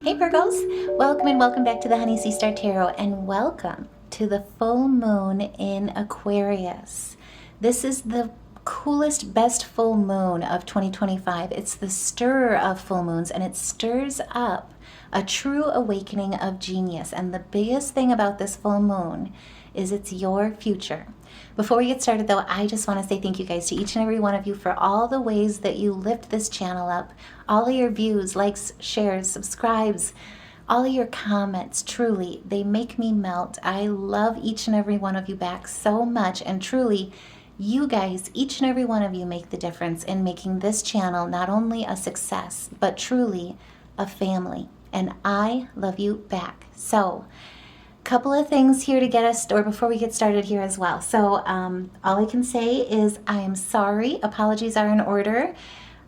Hey Virgos, welcome and welcome back to the Honey Sea Star Tarot, and welcome to the full moon in Aquarius. This is the coolest, best full moon of 2025. It's the stirrer of full moons, and it stirs up a true awakening of genius. And the biggest thing about this full moon is it's your future. Before we get started though, I just want to say thank you guys to each and every one of you for all the ways that you lift this channel up, all of your views, likes, shares, subscribes, all of your comments. Truly, they make me melt. I love each and every one of you back so much, and truly, you guys, each and every one of you make the difference in making this channel not only a success, but truly a family. And I love you back. So, couple of things here to get us, or before we get started here as well. So all I can say is I am sorry. Apologies are in order.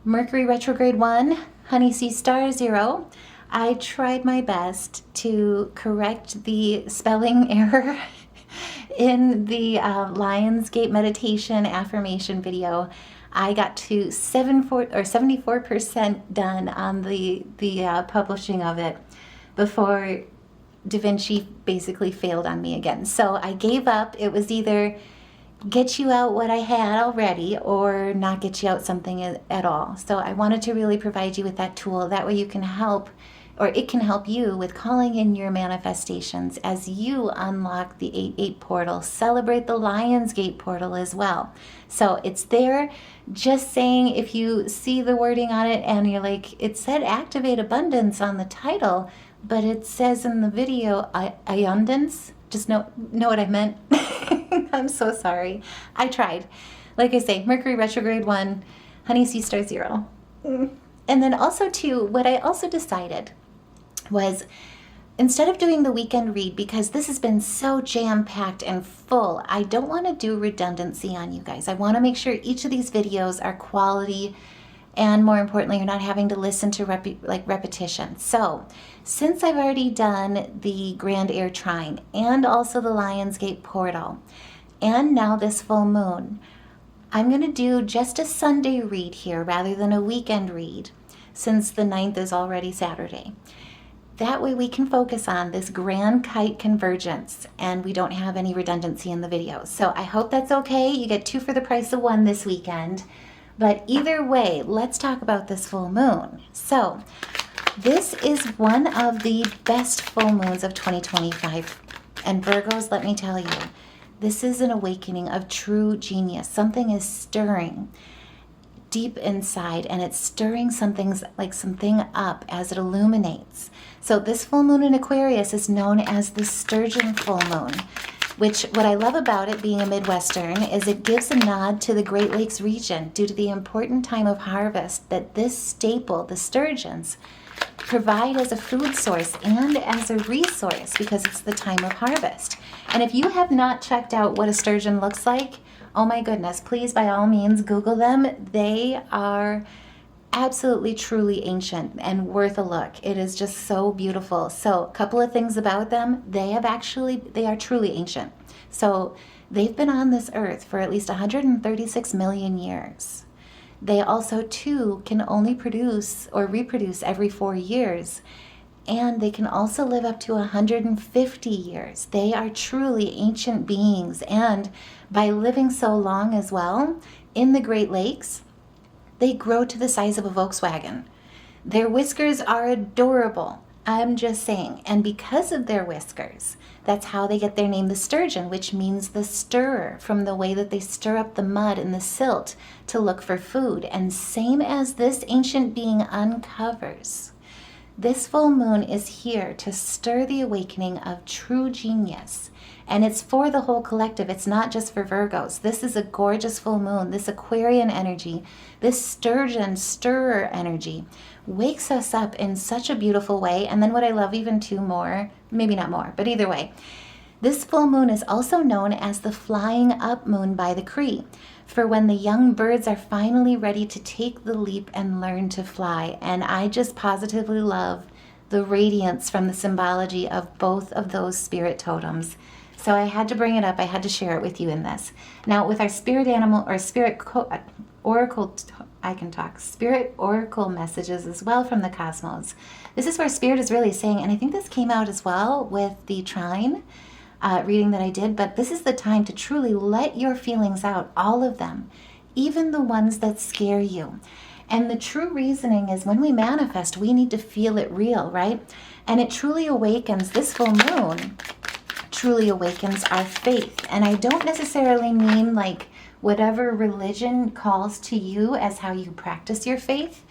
Mercury retrograde 1, Honey Sea Star 0. I tried my best to correct the spelling error in the Lionsgate meditation affirmation video. I got to 74% done on the publishing of it before Da Vinci basically failed on me again. So I gave up. It was either get you out what I had already or not get you out something at all. So I wanted to really provide you with that tool. That way you can help, or it can help you with calling in your manifestations as you unlock the 8-8 portal. Celebrate the Lionsgate portal as well. So it's there. Just saying, if you see the wording on it and you're like, it said activate abundance on the title, but it says in the video, abundance. Just know what I meant. I'm so sorry. I tried. Like I say, Mercury retrograde 1, Honey Sea Star 0. And then also too, what I also decided was, instead of doing the weekend read, because this has been so jam-packed and full, I don't want to do redundancy on you guys. I want to make sure each of these videos are quality, and more importantly, you're not having to listen to repetition. So, since I've already done the Grand Air Trine and also the Lionsgate portal, and now this full moon, I'm going to do just a Sunday read here rather than a weekend read, since the 9th is already Saturday. That way we can focus on this grand Kite convergence, and we don't have any redundancy in the video. So I hope that's okay. You get 2 for the price of 1 this weekend. But either way, let's talk about this full moon. So this is one of the best full moons of 2025. And Virgos, let me tell you, this is an awakening of true genius. Something is stirring deep inside, and it's stirring something up as it illuminates. So this full moon in Aquarius is known as the Sturgeon full moon, which what I love about it being a Midwestern is it gives a nod to the Great Lakes region due to the important time of harvest that this staple, the sturgeons, provide as a food source and as a resource because it's the time of harvest. And if you have not checked out what a sturgeon looks like, oh my goodness, please by all means Google them. They are absolutely truly ancient and worth a look. It is just so beautiful. So a couple of things about them. They are truly ancient. So they've been on this earth for at least 136 million years. They also too can only produce or reproduce every 4 years. And they can also live up to 150 years. They are truly ancient beings. And by living so long as well in the Great Lakes, they grow to the size of a Volkswagen. Their whiskers are adorable. I'm just saying. And because of their whiskers, that's how they get their name, the sturgeon, which means the stirrer, from the way that they stir up the mud and the silt to look for food. And same as this ancient being uncovers, this full moon is here to stir the awakening of true genius. And it's for the whole collective. It's not just for Virgos. This is a gorgeous full moon. This Aquarian energy, this sturgeon stirrer energy wakes us up in such a beautiful way. And then what I love even more, maybe not more, but either way, this full moon is also known as the flying up moon by the Cree, for when the young birds are finally ready to take the leap and learn to fly. And I just positively love the radiance from the symbology of both of those spirit totems. So I had to bring it up. I had to share it with you in this. Now with our spirit animal or spirit oracle I can talk spirit oracle messages as well from the cosmos. This is where spirit is really saying, and I think this came out as well with the trine reading that I did, but this is the time to truly let your feelings out, all of them, even the ones that scare you. And the true reasoning is when we manifest, we need to feel it real, right? And it truly awakens, this full moon truly awakens our faith. And I don't necessarily mean like whatever religion calls to you as how you practice your faith,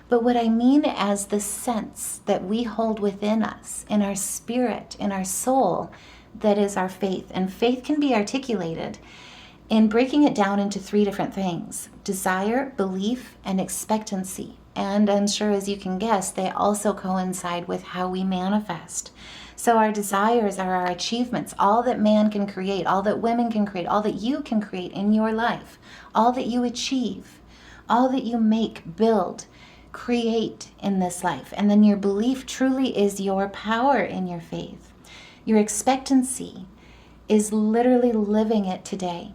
but what I mean as the sense that we hold within us, in our spirit, in our soul, that is our faith. And faith can be articulated in breaking it down into 3 different things: desire, belief, and expectancy. And I'm sure, as you can guess, they also coincide with how we manifest. So our desires are our achievements, all that man can create, all that women can create, all that you can create in your life, all that you achieve, all that you make, build, create in this life. And then your belief truly is your power in your faith. Your expectancy is literally living it today,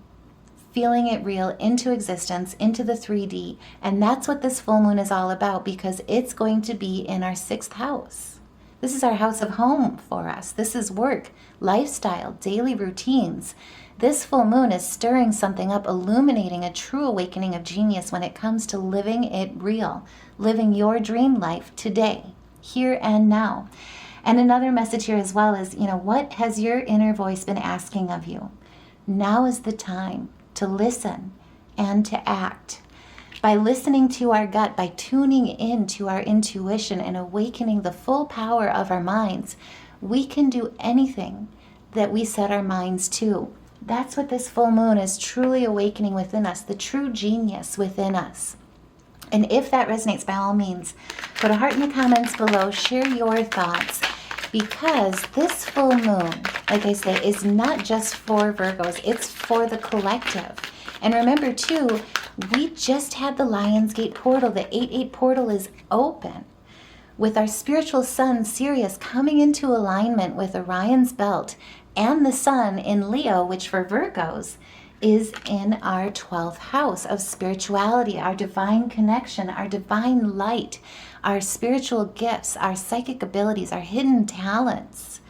feeling it real into existence, into the 3D. And that's what this full moon is all about, because it's going to be in our 6th house. This is our house of home for us. This is work, lifestyle, daily routines. This full moon is stirring something up, illuminating a true awakening of genius when it comes to living it real, living your dream life today, here and now. And another message here as well is, what has your inner voice been asking of you? Now is the time to listen and to act. By listening to our gut, by tuning in to our intuition and awakening the full power of our minds, we can do anything that we set our minds to. That's what this full moon is truly awakening within us, the true genius within us. And if that resonates, by all means, put a heart in the comments below, share your thoughts, because this full moon, like I say, is not just for Virgos, it's for the collective. And remember too, we just had the Lionsgate portal. The 8-8 portal is open with our spiritual sun, Sirius, coming into alignment with Orion's belt and the sun in Leo, which for Virgos is in our 12th house of spirituality, our divine connection, our divine light, our spiritual gifts, our psychic abilities, our hidden talents,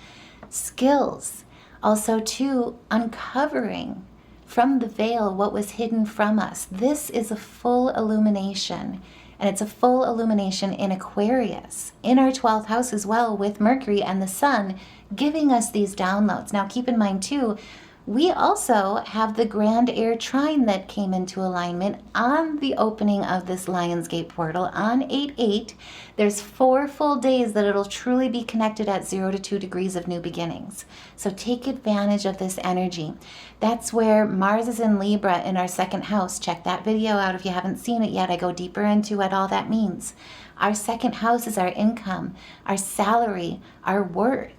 skills. Also too, uncovering from the veil what was hidden from us. This is a full illumination, and it's a full illumination in Aquarius, in our 12th house as well, with Mercury and the sun giving us these downloads. Now keep in mind too, we also have the Grand Air Trine that came into alignment on the opening of this Lionsgate portal on 8-8. There's 4 full days that it'll truly be connected at 0 to 2 degrees of new beginnings. So take advantage of this energy. That's where Mars is in Libra in our 2nd house. Check that video out if you haven't seen it yet. I go deeper into what all that means. Our 2nd house is our income, our salary, our worth.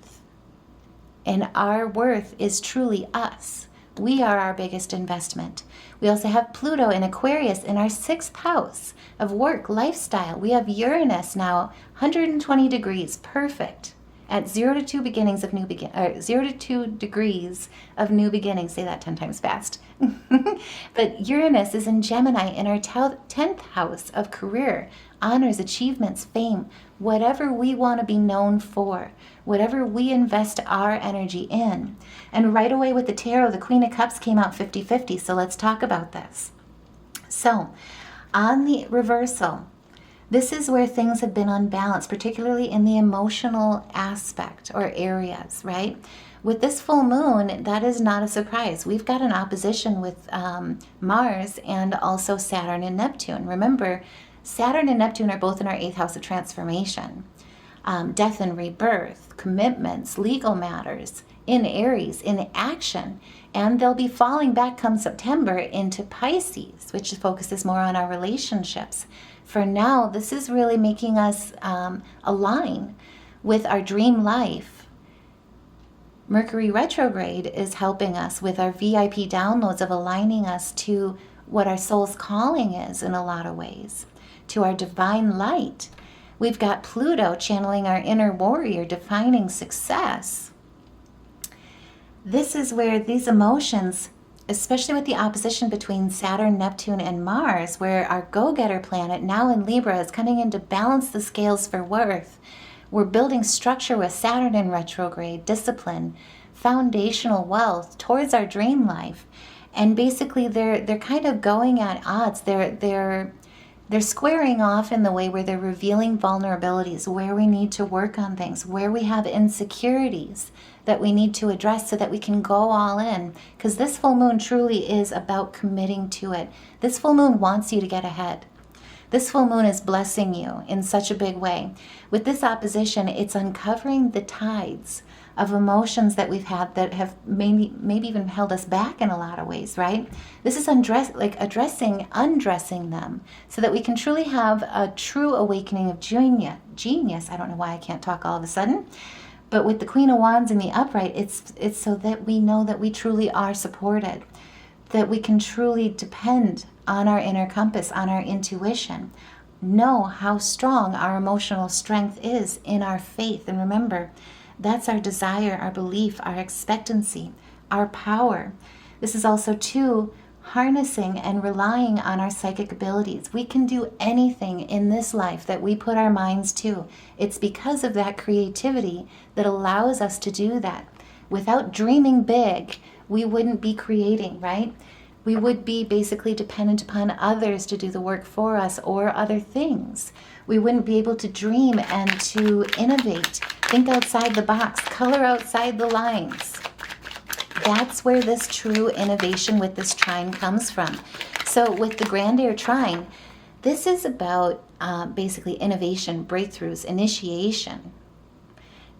And our worth is truly us. We are our biggest investment. We also have Pluto in Aquarius in our 6th house of work, lifestyle. We have Uranus now 120 degrees, perfect, at 0 to 2 beginnings of 0 to 2 degrees of new beginnings. Say that 10 times fast. But Uranus is in Gemini in our 10th house of career, honors, achievements, fame, whatever we want to be known for, whatever we invest our energy in. And right away with the tarot, the Queen of Cups came out 50-50. So let's talk about this. So on the reversal, this is where things have been unbalanced, particularly in the emotional aspect or areas, right? With this full moon, that is not a surprise. We've got an opposition with Mars and also Saturn and Neptune. Remember, Saturn and Neptune are both in our 8th house of transformation. Death and rebirth, commitments, legal matters, in Aries, in action. And they'll be falling back come September into Pisces, which focuses more on our relationships. For now, this is really making us align with our dream life. Mercury retrograde is helping us with our VIP downloads of aligning us to what our soul's calling is in a lot of ways, to our divine light. We've got Pluto channeling our inner warrior, defining success. This is where these emotions, especially with the opposition between Saturn, Neptune, and Mars, where our go-getter planet, now in Libra, is coming in to balance the scales for worth. We're building structure with Saturn in retrograde, discipline, foundational wealth towards our dream life. And basically they're kind of going at odds. They're squaring off in the way where they're revealing vulnerabilities, where we need to work on things, where we have insecurities that we need to address so that we can go all in. Because this full moon truly is about committing to it. This full moon wants you to get ahead. This full moon is blessing you in such a big way. With this opposition, it's uncovering the tides of emotions that we've had that have maybe even held us back in a lot of ways, right? This is undressing them so that we can truly have a true awakening of genius. I don't know why I can't talk all of a sudden. But with the Queen of Wands in the upright, it's so that we know that we truly are supported, that we can truly depend on our inner compass, on our intuition, know how strong our emotional strength is in our faith. And remember, that's our desire, our belief, our expectancy, our power. This is also, too, harnessing and relying on our psychic abilities. We can do anything in this life that we put our minds to. It's because of that creativity that allows us to do that. Without dreaming big, we wouldn't be creating, right? We would be basically dependent upon others to do the work for us or other things. We wouldn't be able to dream and to innovate, think outside the box, color outside the lines. That's where this true innovation with this trine comes from. So with the Grand Air Trine, this is about basically innovation, breakthroughs, initiation.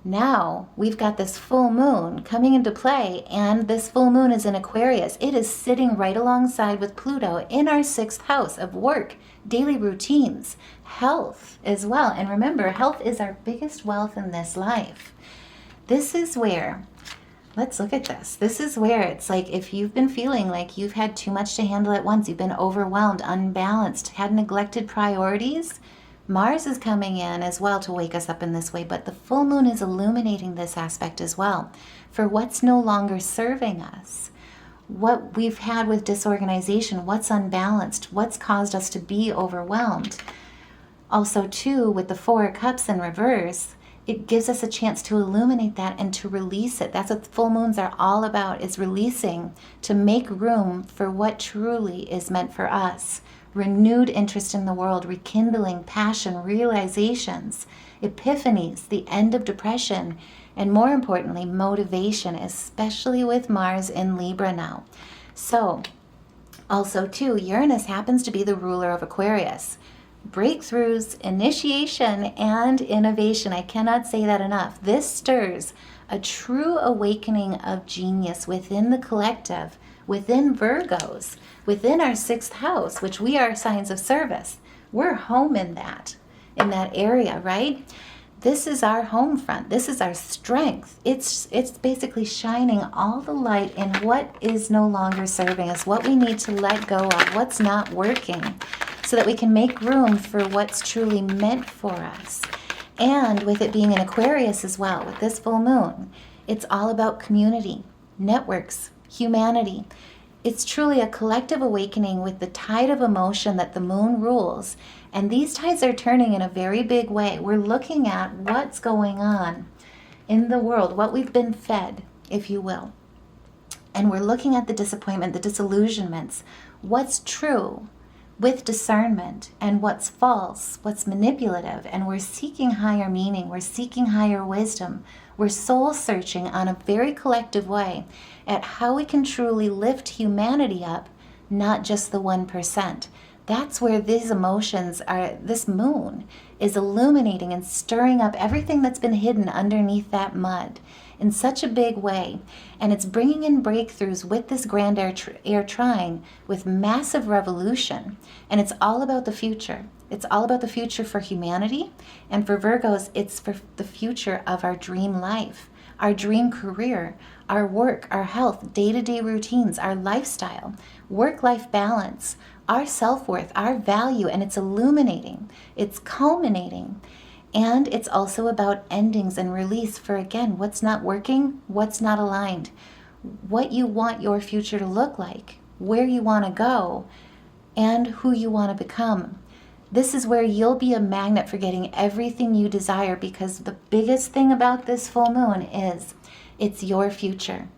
Now we've got this full moon coming into play, and this full moon is in Aquarius. It is sitting right alongside with Pluto in our 6th house of work, daily routines, health as well. And remember, health is our biggest wealth in this life. This is where, let's look at this. This is where it's like if you've been feeling like you've had too much to handle at once, you've been overwhelmed, unbalanced, had neglected priorities, Mars is coming in as well to wake us up in this way, but the full moon is illuminating this aspect as well for what's no longer serving us, what we've had with disorganization, what's unbalanced, what's caused us to be overwhelmed. Also, too, with the 4 of Cups in reverse, it gives us a chance to illuminate that and to release it. That's what full moons are all about, is releasing to make room for what truly is meant for us. Renewed interest in the world, rekindling passion, realizations, epiphanies, the end of depression, and more importantly, motivation, especially with Mars in Libra now. So, also too, Uranus happens to be the ruler of Aquarius. Breakthroughs, initiation, and innovation. I cannot say that enough. This stirs a true awakening of genius within the collective, within Virgos, within our 6th house, which we are signs of service. We're home in that area, right? This is our home front. This is our strength. It's basically shining all the light in what is no longer serving us, what we need to let go of, what's not working, so that we can make room for what's truly meant for us. And with it being in Aquarius as well, with this full moon, it's all about community, networks, humanity. It's truly a collective awakening with the tide of emotion that the moon rules. And these tides are turning in a very big way. We're looking at what's going on in the world, what we've been fed, if you will. And we're looking at the disappointment, the disillusionments, what's true with discernment and what's false, what's manipulative. And we're seeking higher meaning. We're seeking higher wisdom. We're soul searching on a very collective way at how we can truly lift humanity up, not just the 1%. That's where these emotions are. This moon is illuminating and stirring up everything that's been hidden underneath that mud in such a big way. And it's bringing in breakthroughs with this Grand Air Trine with massive revolution. And it's all about the future. It's all about the future for humanity. And for Virgos, it's for the future of our dream life, our dream career, our work, our health, day-to-day routines, our lifestyle, work-life balance, our self-worth, our value. And it's illuminating. It's culminating. And it's also about endings and release for, again, what's not working, what's not aligned, what you want your future to look like, where you want to go, and who you want to become. This is where you'll be a magnet for getting everything you desire, because the biggest thing about this full moon is it's your future.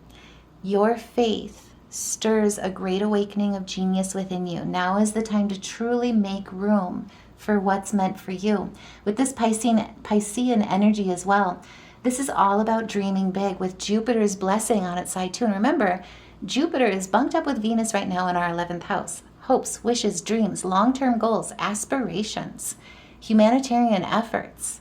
Your faith stirs a great awakening of genius within you. Now is the time to truly make room for what's meant for you. With this Piscean energy as well, this is all about dreaming big with Jupiter's blessing on its side too. And remember, Jupiter is bunked up with Venus right now in our 11th house. Hopes, wishes, dreams, long-term goals, aspirations, humanitarian efforts,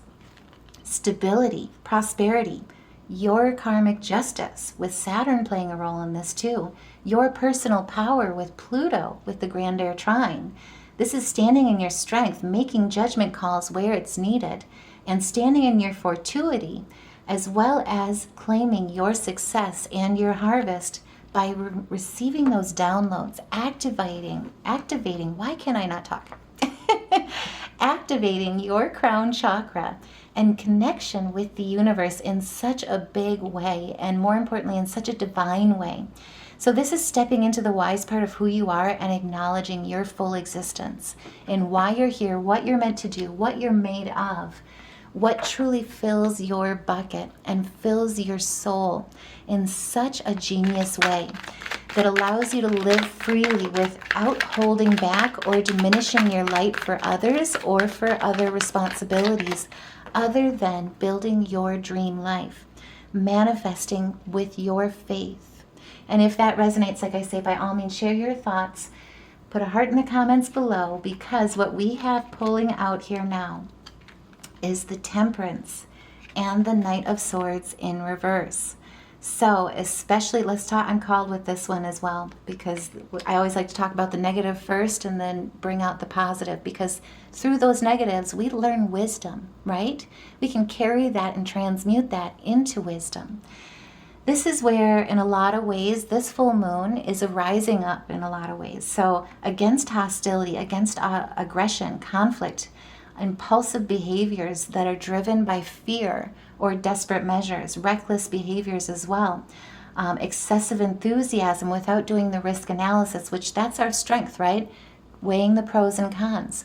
stability, prosperity, your karmic justice, with Saturn playing a role in this too, your personal power with Pluto, with the Grand Trine. This is standing in your strength, making judgment calls where it's needed, and standing in your fortuity, as well as claiming your success and your harvest by receiving those downloads, activating, why can I not talk? Activating your crown chakra and connection with the universe in such a big way, and more importantly, in such a divine way. So this is stepping into the wise part of who you are and acknowledging your full existence and why you're here, what you're meant to do, what you're made of, what truly fills your bucket and fills your soul in such a genius way that allows you to live freely without holding back or diminishing your light for others or for other responsibilities other than building your dream life, manifesting with your faith. And if that resonates, like I say, by all means, share your thoughts. Put a heart in the comments below, because what we have pulling out here now is the Temperance and the Knight of Swords in reverse. So especially, let's talk, I'm called with this one as well, because I always like to talk about the negative first and then bring out the positive, because through those negatives we learn wisdom, right? We can carry that and transmute that into wisdom. This is where, in a lot of ways, this full moon is a rising up in a lot of ways. So against hostility, against aggression, conflict, impulsive behaviors that are driven by fear or desperate measures, reckless behaviors as well, excessive enthusiasm without doing the risk analysis, which that's our strength, right? Weighing the pros and cons.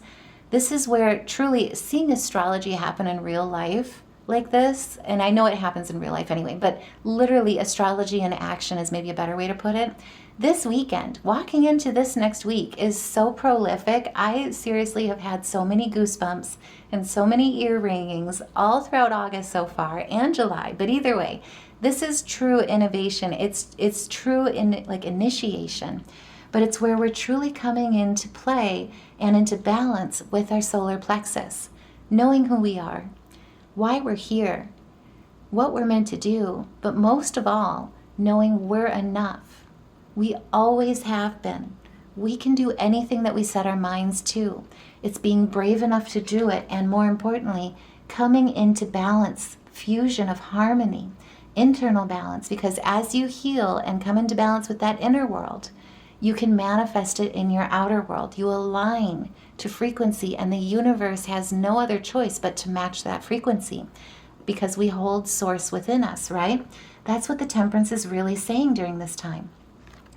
This is where truly seeing astrology happen in real life like this, and I know it happens in real life anyway, but literally astrology in action is maybe a better way to put it. This weekend, walking into this next week, is so prolific. I seriously have had so many goosebumps and so many ear ringings all throughout August so far, and July. But either way, this is true innovation. It's true in like initiation, but it's where we're truly coming into play and into balance with our solar plexus, knowing who we are, why we're here, what we're meant to do, but most of all, knowing we're enough. We always have been. We can do anything that we set our minds to. It's being brave enough to do it, and more importantly, coming into balance, fusion of harmony, internal balance, because as you heal and come into balance with that inner world, you can manifest it in your outer world. You align to frequency, and the universe has no other choice but to match that frequency, because we hold source within us, right? That's what the Temperance is really saying during this time.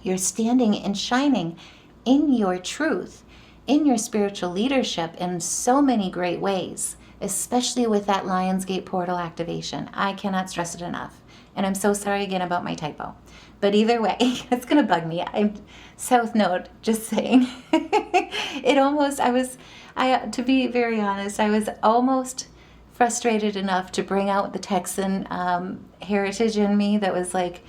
You're standing and shining in your truth, in your spiritual leadership in so many great ways, especially with that Lionsgate portal activation. I cannot stress it enough. And I'm so sorry again about my typo. But either way, it's going to bug me. I'm South Node, just saying. To be very honest, I was almost frustrated enough to bring out the Texan heritage in me that was like,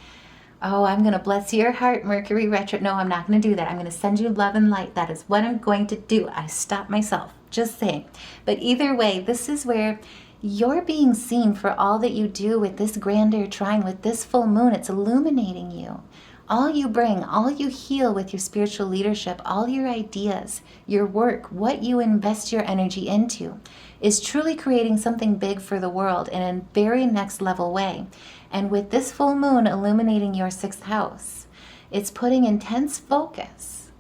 oh, I'm going to bless your heart, Mercury retro. No, I'm not going to do that. I'm going to send you love and light. That is what I'm going to do. I stopped myself, just saying. But either way, this is where you're being seen for all that you do with this Grand Trine, with this full moon. It's illuminating you. All you bring, all you heal with your spiritual leadership, all your ideas, your work, what you invest your energy into is truly creating something big for the world in a very next level way. And with this full moon illuminating your 6th house, it's putting intense focus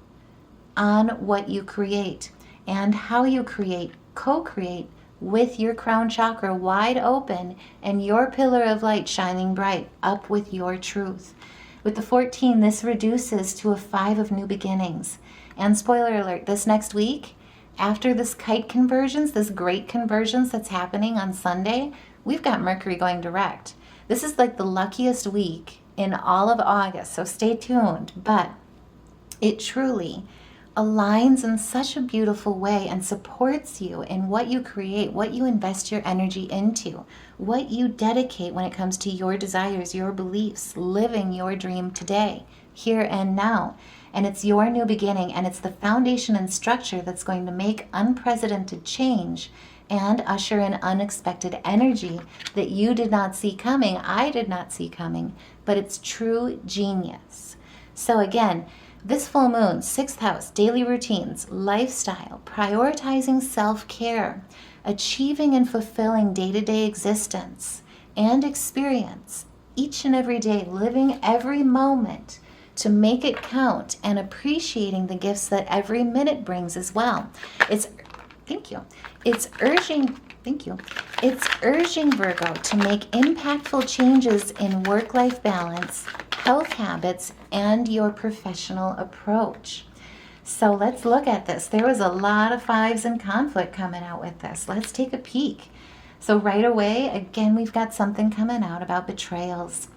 on what you create and how you create, co-create with your crown chakra wide open and your pillar of light shining bright up with your truth. With the 14, this reduces to a 5 of new beginnings. And spoiler alert, this next week, after this Kite convergence, this great convergence that's happening on Sunday, we've got Mercury going direct. This is like the luckiest week in all of August, so stay tuned. But it truly aligns in such a beautiful way and supports you in what you create, what you invest your energy into, what you dedicate when it comes to your desires, your beliefs, living your dream today, here and now. And it's your new beginning, and it's the foundation and structure that's going to make unprecedented change and usher in unexpected energy that you did not see coming, I did not see coming, but it's true genius. So again, this full moon, 6th house, daily routines, lifestyle, prioritizing self-care, achieving and fulfilling day-to-day existence and experience, each and every day, living every moment to make it count and appreciating the gifts that every minute brings as well. It's urging Virgo to make impactful changes in work-life balance, health habits, and your professional approach. So let's look at this. There was a lot of 5s in conflict coming out with this. Let's take a peek. So right away, again, we've got something coming out about betrayals.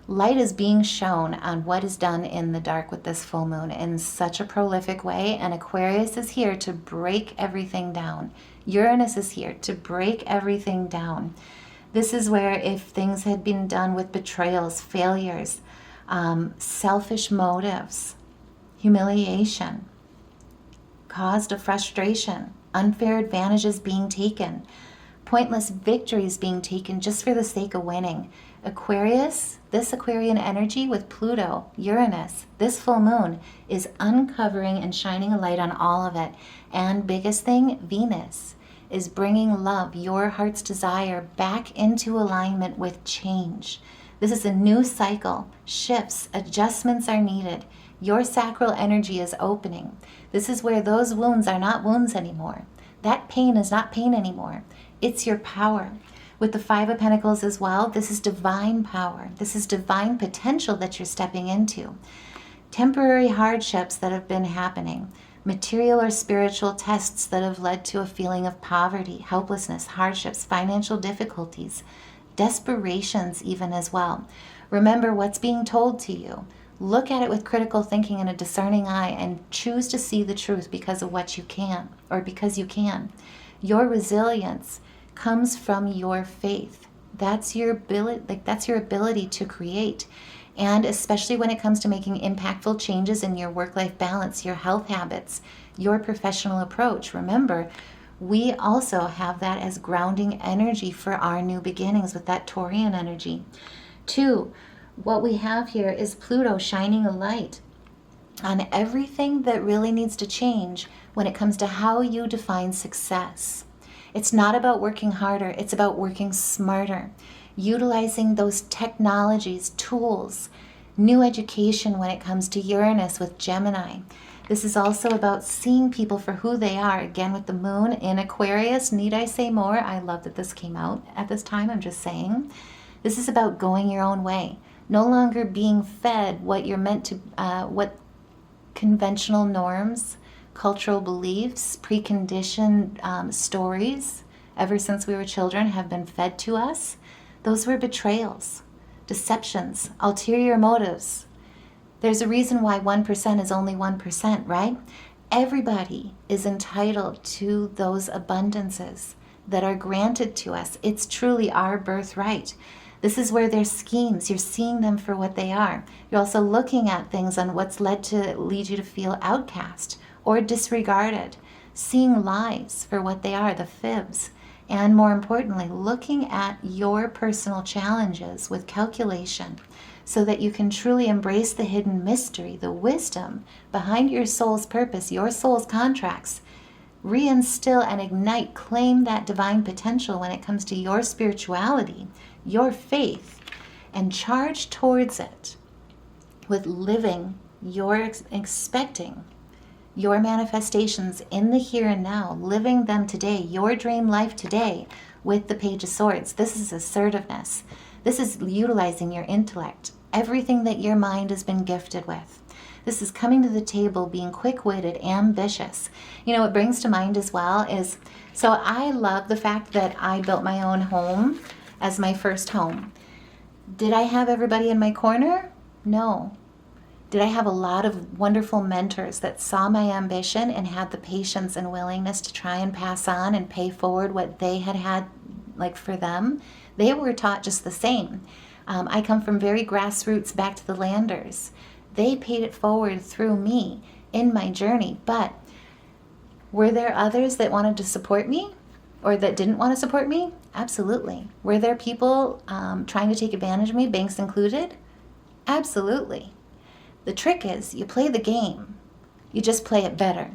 Light is being shown on what is done in the dark with this full moon in such a prolific way, and Aquarius is here to break everything down. Uranus is here to break everything down. This is where if things had been done with betrayals, failures, selfish motives, humiliation, caused a frustration, unfair advantages being taken, pointless victories being taken just for the sake of winning. Aquarius, this Aquarian energy with Pluto, Uranus, this full moon is uncovering and shining a light on all of it. And biggest thing, Venus is bringing love, your heart's desire, back into alignment with change. This is a new cycle. Shifts, adjustments are needed. Your sacral energy is opening. This is where those wounds are not wounds anymore. That pain is not pain anymore. It's your power. With the 5 of Pentacles as well, this is divine power. This is divine potential that you're stepping into. Temporary hardships that have been happening. Material or spiritual tests that have led to a feeling of poverty, helplessness, hardships, financial difficulties, desperations even as well. Remember what's being told to you. Look at it with critical thinking and a discerning eye and choose to see the truth because of what you can, or because you can. Your resilience comes from your faith. That's your ability to create. And especially when it comes to making impactful changes in your work-life balance, your health habits, your professional approach. Remember, we also have that as grounding energy for our new beginnings with that Taurian energy. 2, what we have here is Pluto shining a light on everything that really needs to change when it comes to how you define success. It's not about working harder, it's about working smarter, utilizing those technologies, tools, new education when it comes to Uranus with Gemini. This is also about seeing people for who they are. Again, with the moon in Aquarius, need I say more? I love that this came out at this time, I'm just saying. This is about going your own way. No longer being fed what you're meant to, what conventional norms, cultural beliefs, preconditioned stories ever since we were children have been fed to us. Those were betrayals, deceptions, ulterior motives. There's a reason why 1% is only 1%, right? Everybody is entitled to those abundances that are granted to us. It's truly our birthright. This is where there's schemes. You're seeing them for what they are. You're also looking at things on what's lead you to feel outcast or disregarded, seeing lies for what they are, the fibs, and more importantly, looking at your personal challenges with calculation so that you can truly embrace the hidden mystery, the wisdom behind your soul's purpose, your soul's contracts. Reinstill and ignite, claim that divine potential when it comes to your spirituality, your faith, and charge towards it with living your expecting your manifestations in the here and now, living them today, your dream life today with the Page of Swords. This is assertiveness. This is utilizing your intellect, everything that your mind has been gifted with. This is coming to the table, being quick-witted, ambitious. You know, what brings to mind as well is, so I love the fact that I built my own home as my first home. Did I have everybody in my corner? No. Did I have a lot of wonderful mentors that saw my ambition and had the patience and willingness to try and pass on and pay forward what they had like for them? They were taught just the same. I come from very grassroots, back to the landers. They paid it forward through me in my journey. But were there others that wanted to support me or that didn't want to support me? Absolutely. Were there people trying to take advantage of me, banks included? Absolutely. The trick is you play the game. You just play it better.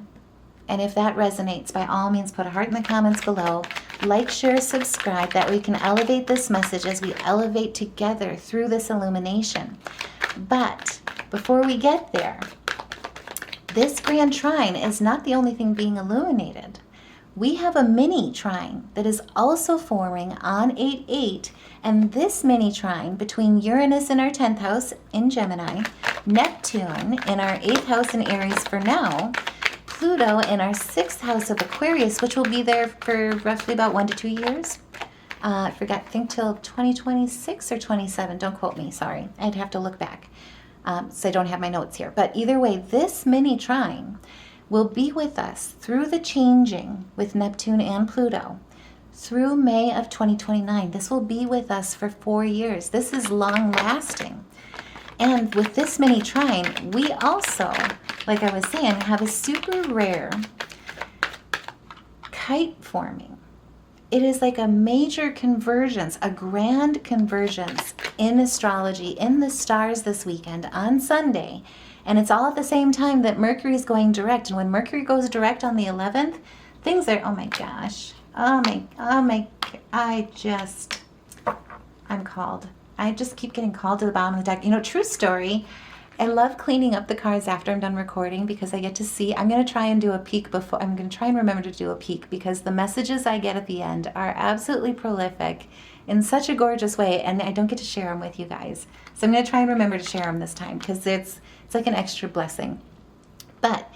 And if that resonates, by all means, put a heart in the comments below. Like, share, subscribe. That way we can elevate this message as we elevate together through this illumination. But before we get there, this Grand Trine is not the only thing being illuminated. We have a mini trine that is also forming on 8/8, and this mini trine between Uranus in our 10th house in Gemini, Neptune in our 8th house in Aries for now, Pluto in our 6th house of Aquarius, which will be there for roughly about 1 to 2 years. I forgot, I think till 2026 or 27. Don't quote me, sorry. I'd have to look back. So I don't have my notes here. But either way, this mini trine will be with us through the changing with Neptune and Pluto through May of 2029. This will be with us for 4 years. This is long lasting. And with this mini trine, we also, like I was saying, have a super rare kite forming. It is like a major convergence, a grand convergence in astrology, in the stars this weekend on Sunday. And it's all at the same time that Mercury is going direct. And when Mercury goes direct on the 11th, things are, oh my gosh. I'm called. I just keep getting called to the bottom of the deck. You know, true story. I love cleaning up the cards after I'm done recording because I get to see. I'm going to try and do a peek before. I'm going to try and remember to do a peek because the messages I get at the end are absolutely prolific in such a gorgeous way, and I don't get to share them with you guys. So I'm going to try and remember to share them this time because it's like an extra blessing. But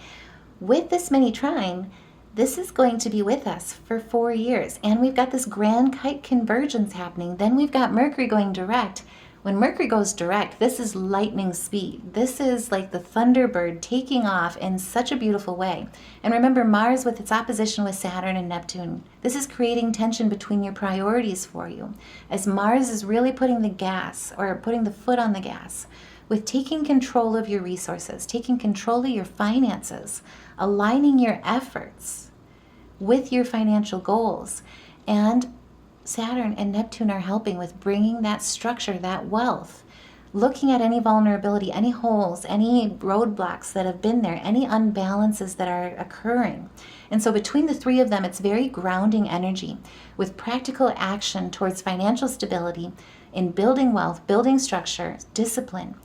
with this mini trine, this is going to be with us for 4 years. And we've got this grand kite convergence happening. Then we've got Mercury going direct. When Mercury goes direct, this is lightning speed. This is like the Thunderbird taking off in such a beautiful way. And remember, Mars with its opposition with Saturn and Neptune, this is creating tension between your priorities for you. As Mars is really putting the gas, or putting the foot on the gas, with taking control of your resources, taking control of your finances, aligning your efforts with your financial goals. And Saturn and Neptune are helping with bringing that structure, that wealth, looking at any vulnerability, any holes, any roadblocks that have been there, any unbalances that are occurring. And so between the three of them, it's very grounding energy with practical action towards financial stability in building wealth, building structure, discipline,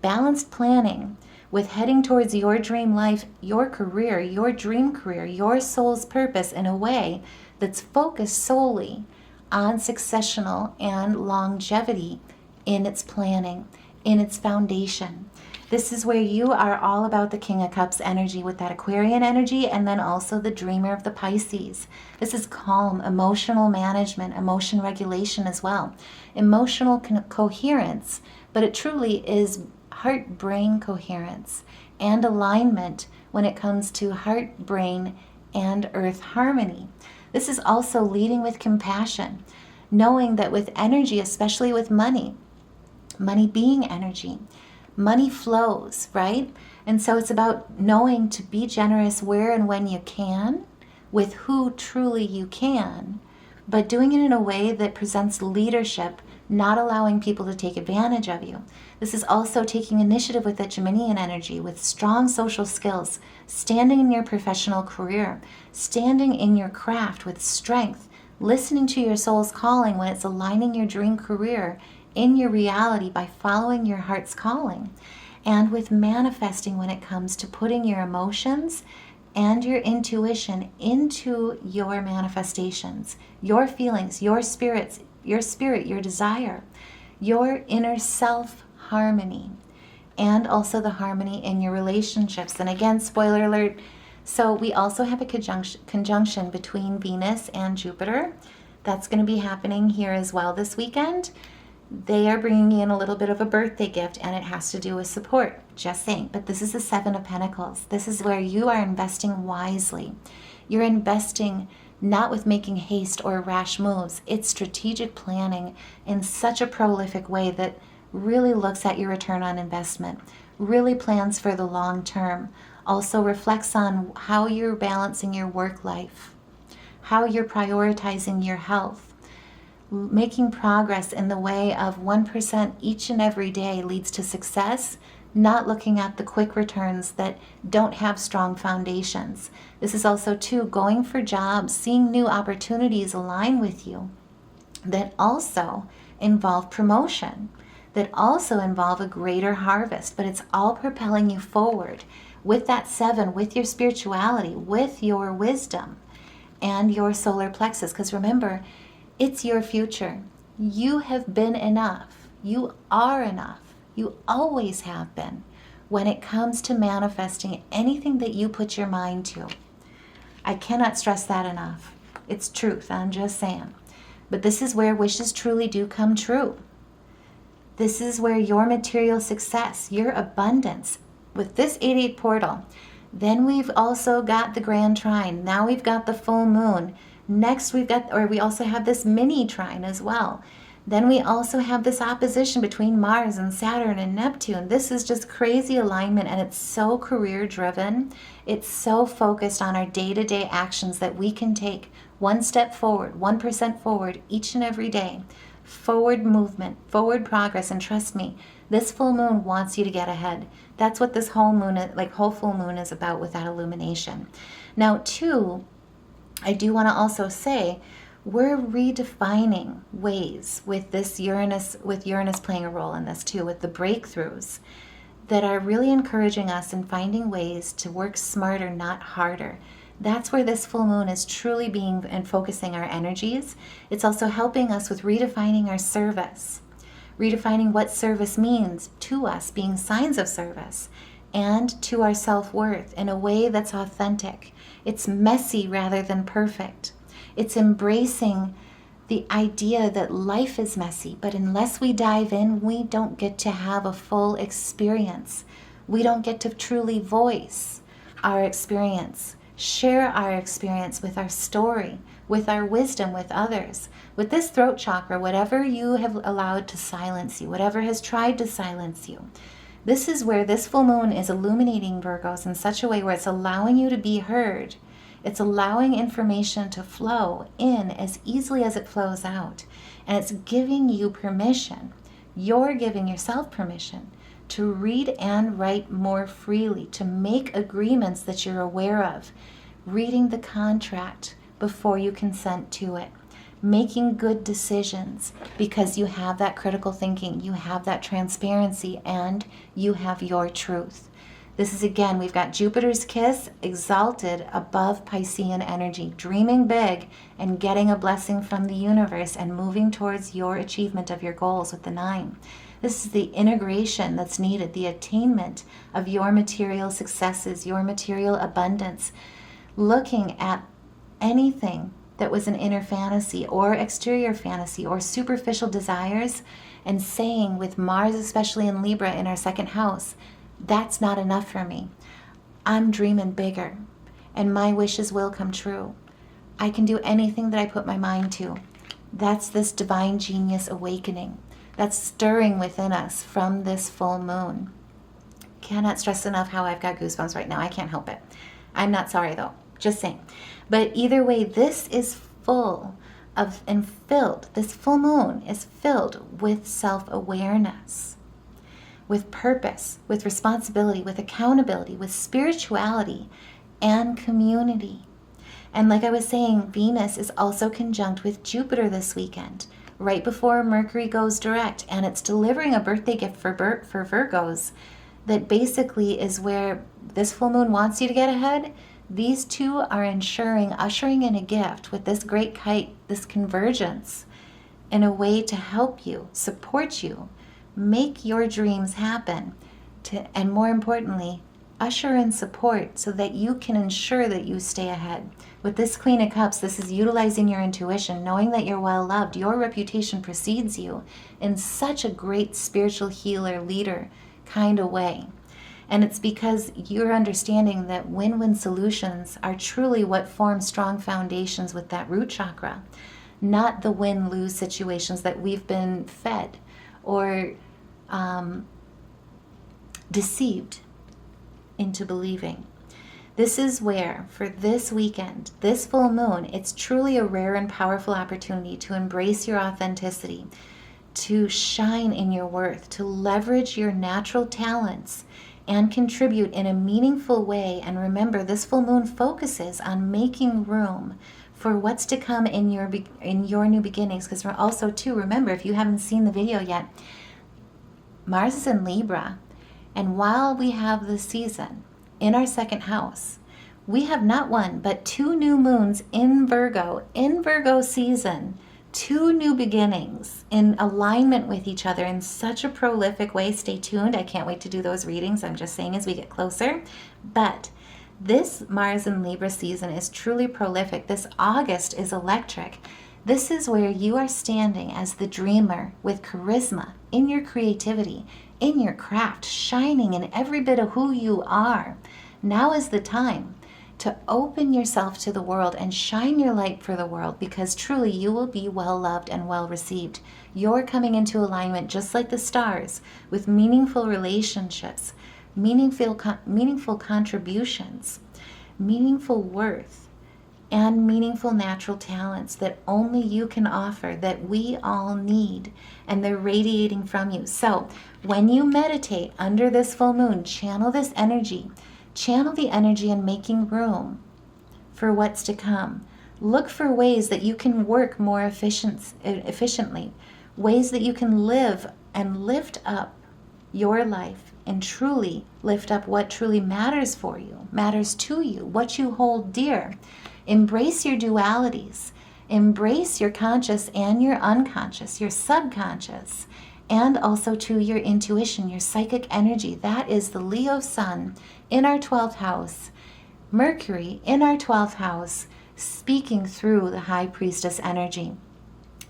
balanced planning with heading towards your dream life, your career, your dream career, your soul's purpose in a way that's focused solely on successional and longevity in its planning, in its foundation. This is where you are all about the King of Cups energy with that Aquarian energy, and then also the dreamer of the Pisces. This is calm, emotional management, emotion regulation as well. Emotional coherence, but it truly is heart-brain coherence and alignment when it comes to heart, brain, and earth harmony. This is also leading with compassion, knowing that with energy, especially with money being energy, money flows, right? And so it's about knowing to be generous where and when you can, with who truly you can, but doing it in a way that presents leadership, not allowing people to take advantage of you. This is also taking initiative with that Geminian energy, with strong social skills, standing in your professional career, standing in your craft with strength, listening to your soul's calling when it's aligning your dream career in your reality by following your heart's calling, and with manifesting when it comes to putting your emotions and your intuition into your manifestations, your feelings, your spirits, your spirit, your desire, your inner self harmony, and also the harmony in your relationships. And again, spoiler alert, so we also have a conjunction between Venus and Jupiter. That's going to be happening here as well this weekend. They are bringing in a little bit of a birthday gift, and it has to do with support. Just saying. But this is the Seven of Pentacles. This is where you are investing wisely. You're investing not with making haste or rash moves. It's strategic planning in such a prolific way that really looks at your return on investment, really plans for the long term, also reflects on how you're balancing your work life, how you're prioritizing your health. Making progress in the way of 1% each and every day leads to success, not looking at the quick returns that don't have strong foundations. This is also, too, going for jobs, seeing new opportunities align with you that also involve promotion, that also involve a greater harvest, but it's all propelling you forward with that 7, with your spirituality, with your wisdom and your solar plexus. Because remember, it's your future. You have been enough. You are enough. You always have been when it comes to manifesting anything that you put your mind to. I cannot stress that enough. It's truth. I'm just saying. But this is where wishes truly do come true. This is where your material success, your abundance, with this 88 portal, then we've also got the Grand Trine. Now we've got the full moon. Next we also have this mini trine as well. Then we also have this opposition between Mars and Saturn and Neptune. This is just crazy alignment, and it's so career driven. It's so focused on our day-to-day actions that we can take one step forward, 1% forward each and every day. Forward movement, forward progress, and trust me, this full moon wants you to get ahead. That's what this whole full moon is about with that illumination. Now, too, I do want to also say we're redefining ways with this Uranus playing a role in this too, with the breakthroughs that are really encouraging us in finding ways to work smarter, not harder. That's where this full moon is truly being and focusing our energies. It's also helping us with redefining our service, redefining what service means to us, being signs of service, and to our self-worth in a way that's authentic. It's messy rather than perfect. It's embracing the idea that life is messy, but unless we dive in, we don't get to have a full experience. We don't get to truly voice our experience, share our experience with our story, with our wisdom with others. With this throat chakra, whatever you have allowed to silence you, whatever has tried to silence you, this is where this full moon is illuminating Virgos in such a way where it's allowing you to be heard. It's allowing information to flow in as easily as it flows out. And it's giving you permission. You're giving yourself permission to read and write more freely, to make agreements that you're aware of, reading the contract before you consent to it, making good decisions because you have that critical thinking, you have that transparency, and you have your truth. This is, again, we've got Jupiter's kiss exalted above Piscean energy, dreaming big and getting a blessing from the universe and moving towards your achievement of your goals with the 9. This is the integration that's needed, the attainment of your material successes, your material abundance, looking at anything that was an inner fantasy or exterior fantasy or superficial desires and saying, with Mars especially in Libra in our 2nd house, that's not enough for me. I'm dreaming bigger, and my wishes will come true. I can do anything that I put my mind to. That's this divine genius awakening that's stirring within us from this full moon. Cannot stress enough how I've got goosebumps right now. I can't help it. I'm not sorry, though. Just saying. But either way, this is full of and filled. This full moon is filled with self-awareness, with purpose, with responsibility, with accountability, with spirituality and community. And like I was saying, Venus is also conjunct with Jupiter this weekend, right before Mercury goes direct. And it's delivering a birthday gift for Virgos that basically is where this full moon wants you to get ahead. These two are ushering in a gift with this great kite, this convergence, in a way to help you, support you, make your dreams happen, and more importantly, usher in support so that you can ensure that you stay ahead. With this Queen of Cups, this is utilizing your intuition, knowing that you're well loved. Your reputation precedes you in such a great spiritual healer, leader kind of way. And it's because you're understanding that win-win solutions are truly what form strong foundations with that root chakra, not the win-lose situations that we've been fed or deceived into believing. This is where, for this weekend, this full moon, it's truly a rare and powerful opportunity to embrace your authenticity, to shine in your worth, to leverage your natural talents and contribute in a meaningful way. And remember, this full moon focuses on making room for what's to come in your new beginnings. Because we're also, too, remember, if you haven't seen the video yet, Mars is in Libra. And while we have this season in our second house, we have not one, but 2 new moons in Virgo season, 2 new beginnings in alignment with each other in such a prolific way. Stay tuned. I can't wait to do those readings. I'm just saying as we get closer. But this Mars in Libra season is truly prolific. This August is electric. This is where you are standing as the dreamer with charisma in your creativity, in your craft, shining in every bit of who you are. Now is the time to open yourself to the world and shine your light for the world, because truly you will be well loved and well received. You're coming into alignment just like the stars with meaningful relationships, meaningful contributions, meaningful worth, and meaningful natural talents that only you can offer, that we all need, and they're radiating from you. So when you meditate under this full moon, channel this energy. Channel the energy in making room for what's to come. Look for ways that you can work more efficiently, ways that you can live and lift up your life and truly lift up what truly matters for you, matters to you, what you hold dear. Embrace your dualities. Embrace your conscious and your unconscious, your subconscious, and also to your intuition, your psychic energy. That is the Leo sun in our 12th house, Mercury in our 12th house, speaking through the High Priestess energy.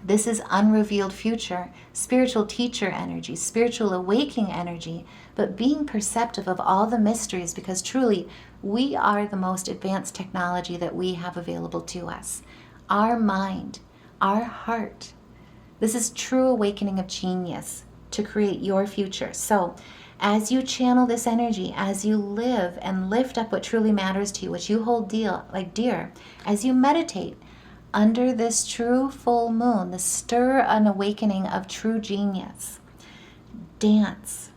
This is unrevealed future, spiritual teacher energy, spiritual awakening energy, but being perceptive of all the mysteries, because truly we are the most advanced technology that we have available to us. Our mind, our heart. This is true awakening of genius to create your future. So as you channel this energy, as you live and lift up what truly matters to you, what you hold dear, as you meditate under this true full moon, the stir and awakening of true genius, dance,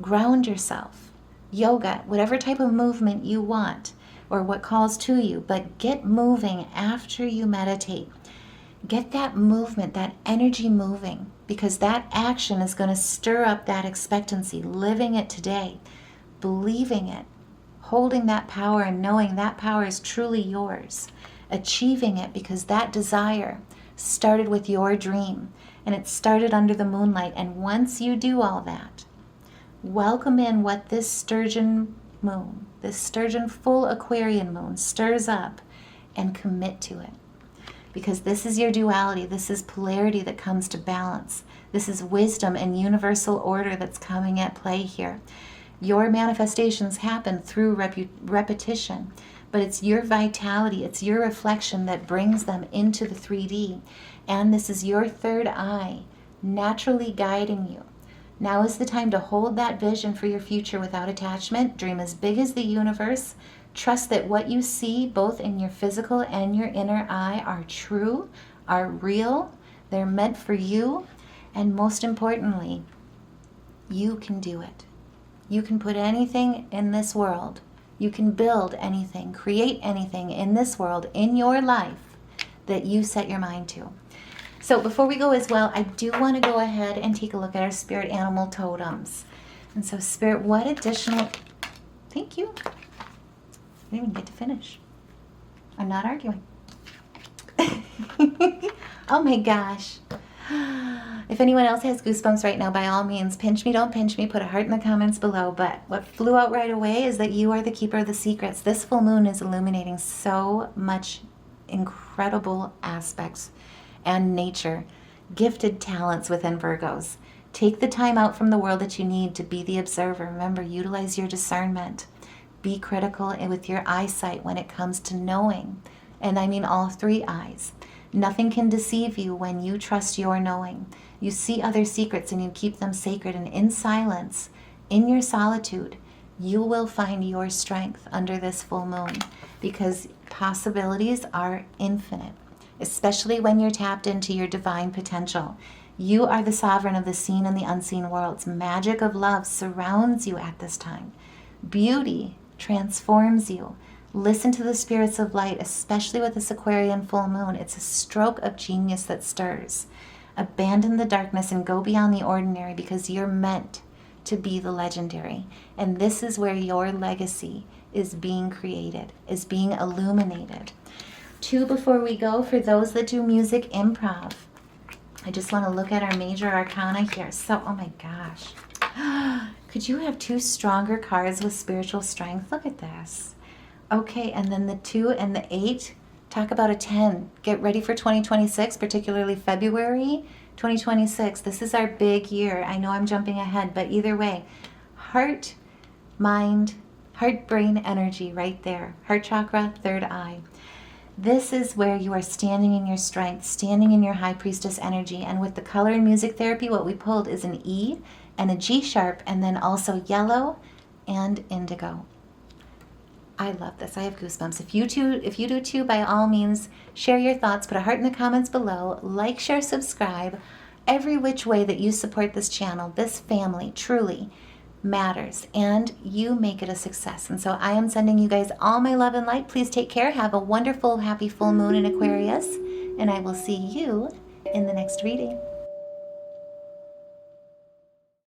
ground yourself, yoga, whatever type of movement you want or what calls to you, but get moving after you meditate. Get that movement, that energy moving, because that action is going to stir up that expectancy, living it today, believing it, holding that power and knowing that power is truly yours, achieving it because that desire started with your dream and it started under the moonlight. And once you do all that, welcome in what this sturgeon moon, this sturgeon full Aquarian moon stirs up, and commit to it. Because this is your duality. This is polarity that comes to balance. This is wisdom and universal order that's coming at play here. Your manifestations happen through repetition, but it's your vitality, it's your reflection that brings them into the 3D. And this is your third eye naturally guiding you. Now is the time to hold that vision for your future without attachment. Dream as big as the universe. Trust that what you see, both in your physical and your inner eye, are true, are real, they're meant for you, and most importantly, you can do it. You can put anything in this world, you can build anything, create anything in this world, in your life, that you set your mind to. So before we go as well, I do want to go ahead and take a look at our spirit animal totems. And so spirit, what additional... Thank you. I didn't even get to finish. I'm not arguing. Oh my gosh. If anyone else has goosebumps right now, by all means, pinch me, don't pinch me, put a heart in the comments below. But what flew out right away is that you are the keeper of the secrets. This full moon is illuminating so much incredible aspects and nature, gifted talents within Virgos. Take the time out from the world that you need to be the observer. Remember, utilize your discernment. Be critical with your eyesight when it comes to knowing. And I mean all three eyes. Nothing can deceive you when you trust your knowing. You see other secrets and you keep them sacred. And in silence, in your solitude, you will find your strength under this full moon, because possibilities are infinite, especially when you're tapped into your divine potential. You are the sovereign of the seen and the unseen worlds. Magic of love surrounds you at this time. Beauty transforms you. Listen to the spirits of light, especially with this Aquarian full moon. It's a stroke of genius that stirs. Abandon the darkness and go beyond the ordinary, because you're meant to be the legendary. And this is where your legacy is being created, is being illuminated. 2 before we go, for those that do music improv, I just want to look at our major arcana here. So, oh my gosh. Could you have 2 stronger cards with spiritual strength? Look at this. Okay, and then the 2 and the 8, talk about a 10. Get ready for 2026, particularly February 2026. This is our big year. I know I'm jumping ahead, but either way, heart, mind, heart, brain energy right there. Heart chakra, third eye. This is where you are standing in your strength, standing in your high priestess energy. And with the color and music therapy, what we pulled is an E and a G sharp, and then also yellow and indigo. I love this. I have goosebumps. If you do too, by all means, share your thoughts. Put a heart in the comments below. Like, share, subscribe. Every which way that you support this channel, this family, truly matters. And you make it a success. And so I am sending you guys all my love and light. Please take care. Have a wonderful, happy full moon in Aquarius. And I will see you in the next reading.